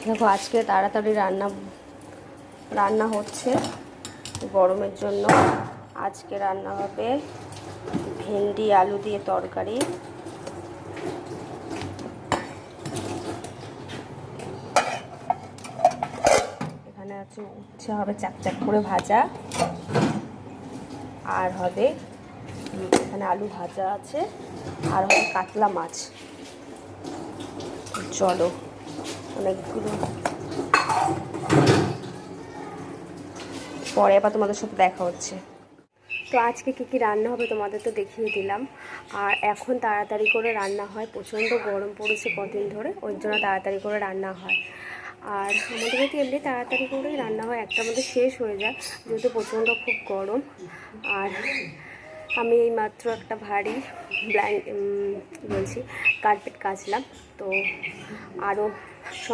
দেখো আজকে তাড়াতাড়ি রান্না হচ্ছে গরমের জন্য। আজকে রান্না হবে ভেন্ডি আলু দিয়ে তরকারি, এখানে আছে উচ্ছে হবে চাকচাক করে ভাজা, আর হবে এখানে আলু ভাজা আছে, আর হবে কাতলা মাছ। চলো অনেকগুলো পরে আবার তোমাদের সাথে দেখা হচ্ছে। তো আজকে কী রান্না হবে তোমাদের তো দেখিয়ে দিলাম। আর এখন তাড়াতাড়ি করে রান্না হয়, প্রচণ্ড গরম পড়েছে কদিন ধরে, ওই জন্য তাড়াতাড়ি করে রান্না হয়। আর আমাদের বাড়িতে এমনি তাড়াতাড়ি করেই রান্না হয়, একটার মধ্যে শেষ হয়ে যায় যেহেতু প্রচণ্ড খুব গরম। আর আমি এইমাত্র একটা ভারী কার্পেট কাচলাম, তো আরও